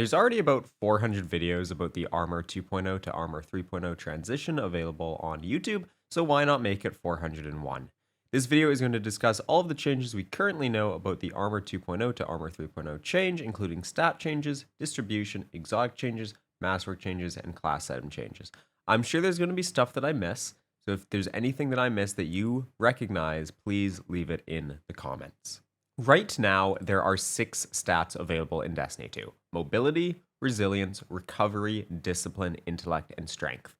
There's already about 400 videos about the Armor 2.0 to Armor 3.0 transition available on YouTube, so why not make it 401? This video is going to discuss all of the changes we currently know about the Armor 2.0 to Armor 3.0 change, including stat changes, distribution, exotic changes, masterwork changes, and class item changes. I'm sure there's going to be stuff that I miss, so if there's anything that I miss that you recognize, please leave it in the comments. Right now, there are 6 stats available in Destiny 2: mobility, resilience, recovery, discipline, intellect, and strength.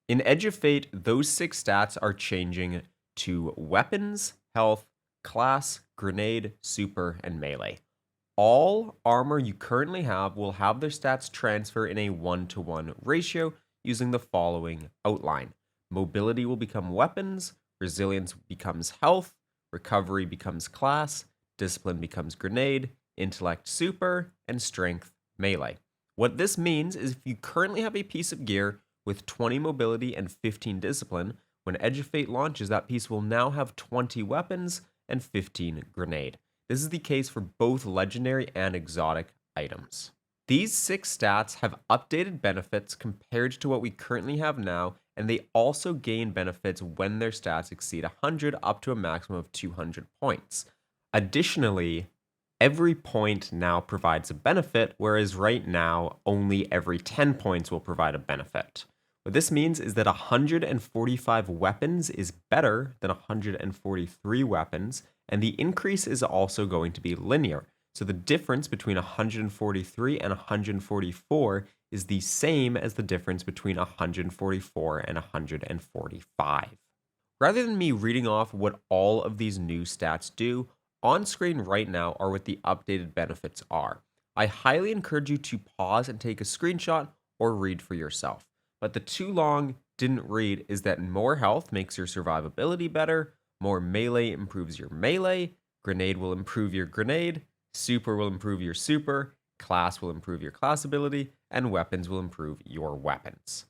In Edge of Fate, those 6 stats are changing to weapons, health, class, grenade, super, and melee. All armor you currently have will have their stats transfer in a 1-to-1 ratio using the following outline. Mobility will become weapons, resilience becomes health, recovery becomes class, discipline becomes grenade, intellect super, and strength melee. What this means is if you currently have a piece of gear with 20 mobility and 15 discipline, when Edge of Fate launches, that piece will now have 20 weapons and 15 grenade. This is the case for both legendary and exotic items. These 6 stats have updated benefits compared to what we currently have now, and they also gain benefits when their stats exceed 100 up to a maximum of 200 points. Additionally, every point now provides a benefit, whereas right now, only every 10 points will provide a benefit. What this means is that 145 weapons is better than 143 weapons, and the increase is also going to be linear. So the difference between 143 and 144 is the same as the difference between 144 and 145. Rather than me reading off what all of these new stats do, on screen right now are what the updated benefits are. I highly encourage you to pause and take a screenshot or read for yourself. But the too long didn't read is that more health makes your survivability better, more melee improves your melee, grenade will improve your grenade, super will improve your super, class will improve your class ability, and weapons will improve your weapons.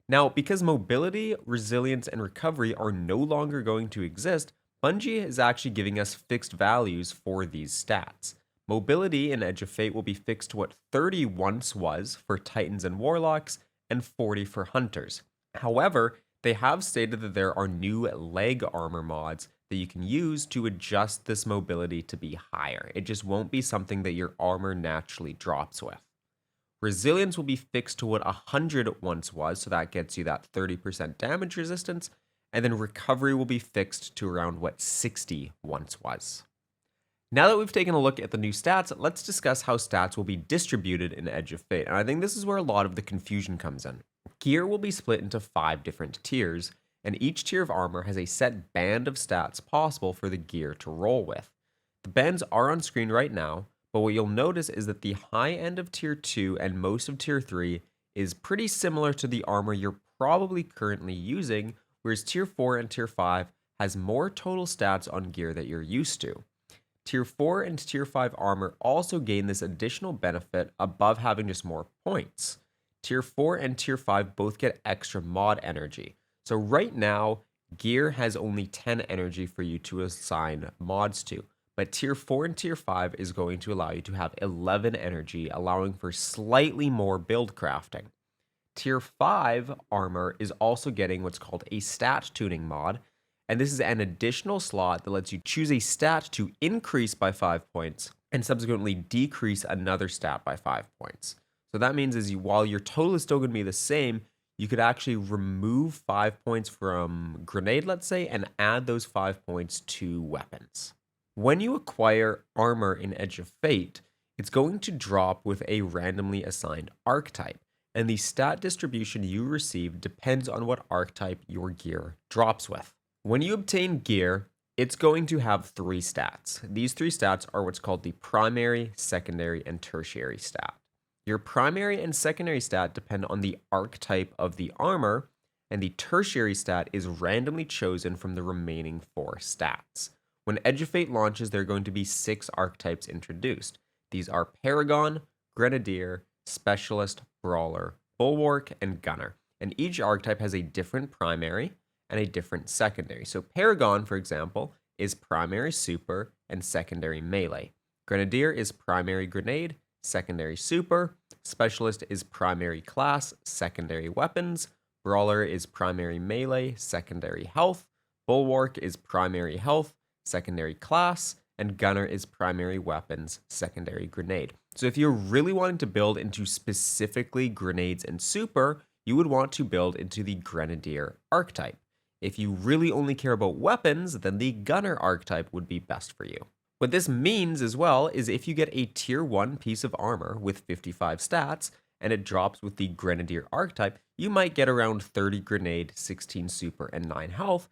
Now, because mobility, resilience, and recovery are no longer going to exist, Bungie is actually giving us fixed values for these stats. Mobility in Edge of Fate will be fixed to what 30 once was for Titans and Warlocks, and 40 for Hunters. However, they have stated that there are new leg armor mods that you can use to adjust this mobility to be higher. It just won't be something that your armor naturally drops with. Resilience will be fixed to what 100 once was, so that gets you that 30% damage resistance, and then recovery will be fixed to around what 60 once was. Now that we've taken a look at the new stats, let's discuss how stats will be distributed in Edge of Fate, and I think this is where a lot of the confusion comes in. Gear will be split into 5 different tiers, and each tier of armor has a set band of stats possible for the gear to roll with. The bands are on screen right now, but what you'll notice is that the high end of tier 2 and most of tier 3 is pretty similar to the armor you're probably currently using, whereas tier 4 and tier 5 has more total stats on gear that you're used to. Tier 4 and Tier 5 armor also gain this additional benefit above having just more points. Tier 4 and Tier 5 both get extra mod energy. So right now, gear has only 10 energy for you to assign mods to, but Tier 4 and Tier 5 is going to allow you to have 11 energy, allowing for slightly more build crafting. Tier 5 armor is also getting what's called a stat tuning mod, and this is an additional slot that lets you choose a stat to increase by 5 points and subsequently decrease another stat by 5 points. So that means while your total is still going to be the same, you could actually remove 5 points from grenade, let's say, and add those 5 points to weapons. When you acquire armor in Edge of Fate, it's going to drop with a randomly assigned archetype, and the stat distribution you receive depends on what archetype your gear drops with. When you obtain gear, it's going to have 3 stats. These 3 stats are what's called the primary, secondary, and tertiary stat. Your primary and secondary stat depend on the archetype of the armor, and the tertiary stat is randomly chosen from the remaining 4 stats. When Edge of Fate launches, there are going to be 6 archetypes introduced. These are Paragon, Grenadier, Specialist, Brawler, Bulwark, and Gunner. And each archetype has a different primary and a different secondary. So Paragon, for example, is primary super and secondary melee. Grenadier is primary grenade, secondary super. Specialist is primary class, secondary weapons. Brawler is primary melee, secondary health. Bulwark is primary health, secondary class. And gunner is primary weapons, secondary grenade. So if you're really wanting to build into specifically grenades and super, you would want to build into the grenadier archetype. If you really only care about weapons, then the gunner archetype would be best for you. What this means as well is if you get a tier 1 piece of armor with 55 stats and it drops with the grenadier archetype, you might get around 30 grenade, 16 super, and 9 health.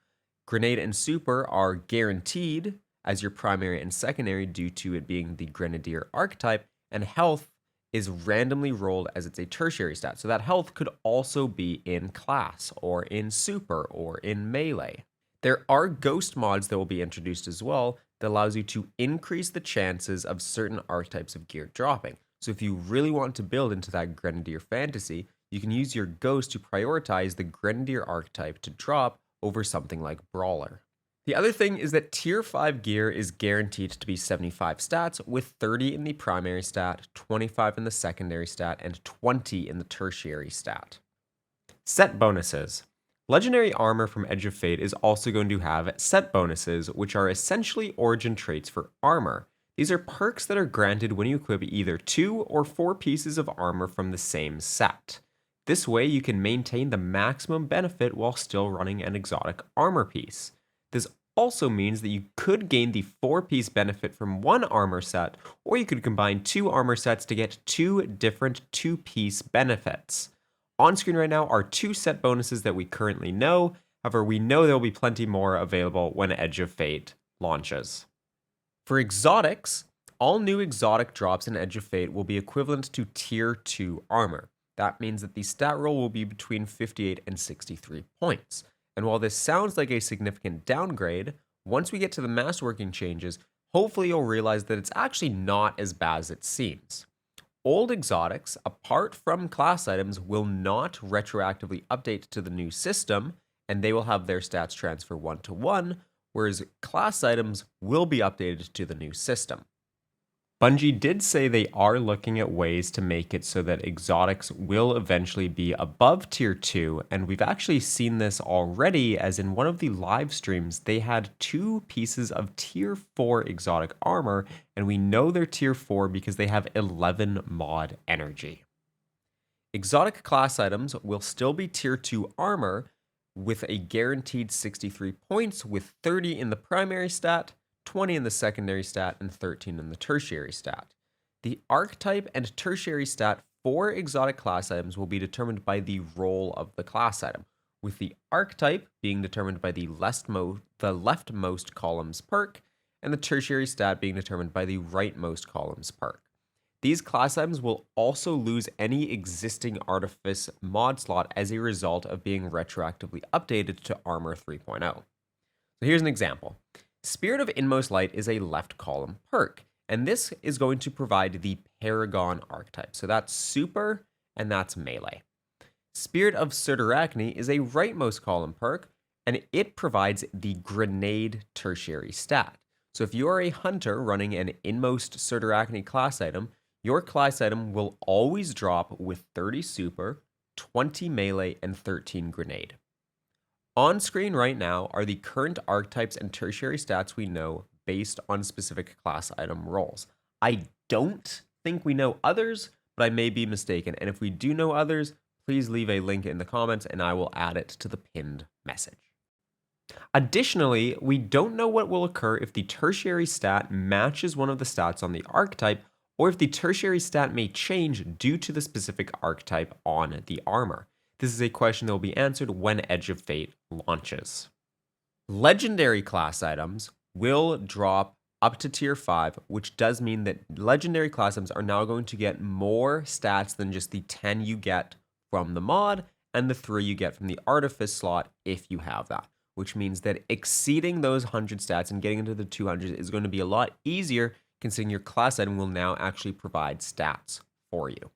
Grenade and super are guaranteed as your primary and secondary due to it being the grenadier archetype, and health is randomly rolled as it's a tertiary stat. So that health could also be in class or in super or in melee. There are ghost mods that will be introduced as well that allows you to increase the chances of certain archetypes of gear dropping. So if you really want to build into that grenadier fantasy, you can use your ghost to prioritize the grenadier archetype to drop over something like brawler. The other thing is that tier 5 gear is guaranteed to be 75 stats with 30 in the primary stat, 25 in the secondary stat, and 20 in the tertiary stat. Set bonuses. Legendary armor from Edge of Fate is also going to have set bonuses, which are essentially origin traits for armor. These are perks that are granted when you equip either 2 or 4 pieces of armor from the same set. This way you can maintain the maximum benefit while still running an exotic armor piece. This also means that you could gain the 4-piece benefit from one armor set, or you could combine 2 armor sets to get 2 different 2-piece benefits. On screen right now are 2 set bonuses that we currently know. However, we know there will be plenty more available when Edge of Fate launches. For exotics, all new exotic drops in Edge of Fate will be equivalent to tier 2 armor. That means that the stat roll will be between 58 and 63 points. And while this sounds like a significant downgrade, once we get to the Masterworking changes, hopefully you'll realize that it's actually not as bad as it seems. Old exotics, apart from class items, will not retroactively update to the new system, and they will have their stats transfer 1-to-1, whereas class items will be updated to the new system. Bungie did say they are looking at ways to make it so that exotics will eventually be above tier 2, and we've actually seen this already, as in one of the live streams they had 2 pieces of tier 4 exotic armor, and we know they're tier 4 because they have 11 mod energy. Exotic class items will still be tier 2 armor with a guaranteed 63 points with 30 in the primary stat, 20 in the secondary stat, and 13 in the tertiary stat. The archetype and tertiary stat for exotic class items will be determined by the role of the class item, with the archetype being determined by the leftmost column's perk, and the tertiary stat being determined by the rightmost column's perk. These class items will also lose any existing artifice mod slot as a result of being retroactively updated to Armor 3.0. So here's an example. Spirit of Inmost Light is a left column perk, and this is going to provide the Paragon archetype. So that's super, and that's melee. Spirit of Surturachne is a rightmost column perk, and it provides the Grenade tertiary stat. So if you are a hunter running an Inmost Surturachne class item, your class item will always drop with 30 super, 20 melee, and 13 grenade. On screen right now are the current archetypes and tertiary stats we know based on specific class item roles. I don't think we know others, but I may be mistaken. And if we do know others, please leave a link in the comments and I will add it to the pinned message. Additionally, we don't know what will occur if the tertiary stat matches one of the stats on the archetype, or if the tertiary stat may change due to the specific archetype on the armor. This is a question that will be answered when Edge of Fate launches. Legendary class items will drop up to tier 5, which does mean that legendary class items are now going to get more stats than just the 10 you get from the mod and the 3 you get from the artifice slot if you have that, which means that exceeding those 100 stats and getting into the 200s is going to be a lot easier, considering your class item will now actually provide stats for you.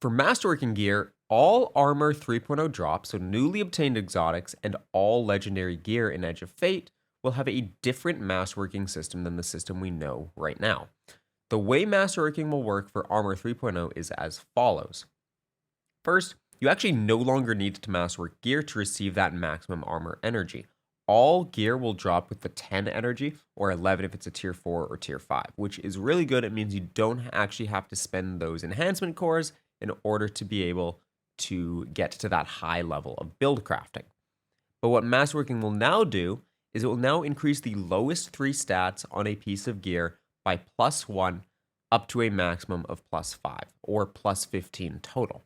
For Masterworking Gear, all Armor 3.0 drops, so newly obtained exotics, and all legendary gear in Edge of Fate will have a different masterworking system than the system we know right now. The way Masterworking will work for Armor 3.0 is as follows. First, you actually no longer need to masterwork gear to receive that maximum armor energy. All gear will drop with the 10 energy, or 11 if it's a tier 4 or tier 5, which is really good. It means you don't actually have to spend those enhancement cores in order to be able to get to that high level of build crafting. But what Masterworking will now do is it will now increase the lowest 3 stats on a piece of gear by +1 up to a maximum of +5, or +15 total.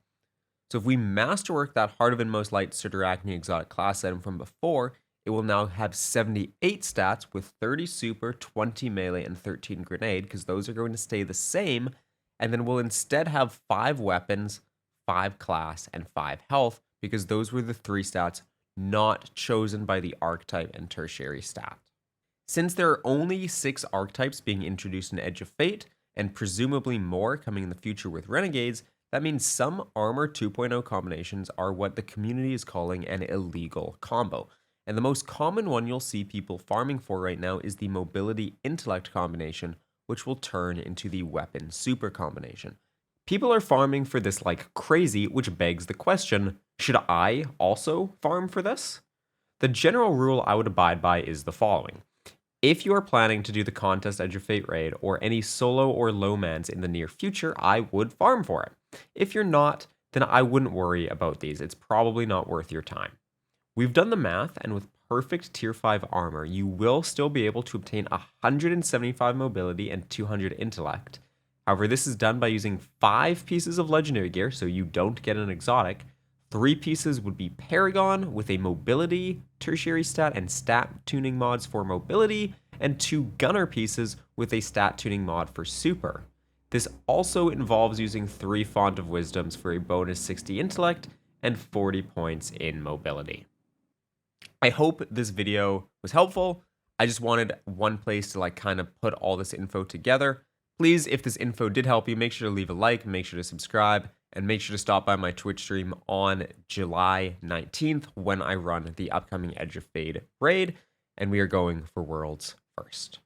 So if we masterwork that Heart of Inmost Light Citerarachne exotic class item from before, it will now have 78 stats with 30 super, 20 melee, and 13 grenade, because those are going to stay the same, and then we'll instead have 5 weapons, 5 class, and 5 health, because those were the 3 stats not chosen by the archetype and tertiary stat. Since there are only 6 archetypes being introduced in Edge of Fate, and presumably more coming in the future with Renegades, that means some Armor 2.0 combinations are what the community is calling an illegal combo. And the most common one you'll see people farming for right now is the Mobility Intellect combination, which will turn into the Weapon Super combination. People are farming for this like crazy, which begs the question, should I also farm for this? The general rule I would abide by is the following. If you are planning to do the contest Edge of Fate raid or any solo or low mans in the near future, I would farm for it. If you're not, then I wouldn't worry about these. It's probably not worth your time. We've done the math, and with perfect tier 5 armor, you will still be able to obtain 175 mobility and 200 intellect. However, this is done by using 5 pieces of legendary gear, so you don't get an exotic. 3 pieces would be Paragon with a mobility, tertiary stat, and stat tuning mods for mobility, and 2 Gunner pieces with a stat tuning mod for super. This also involves using 3 Font of Wisdoms for a bonus 60 intellect and 40 points in mobility. I hope this video was helpful. I just wanted one place to kind of put all this info together. Please, if this info did help you, make sure to leave a like, make sure to subscribe, and make sure to stop by my Twitch stream on July 19th when I run the upcoming Edge of Fate raid, and we are going for Worlds first.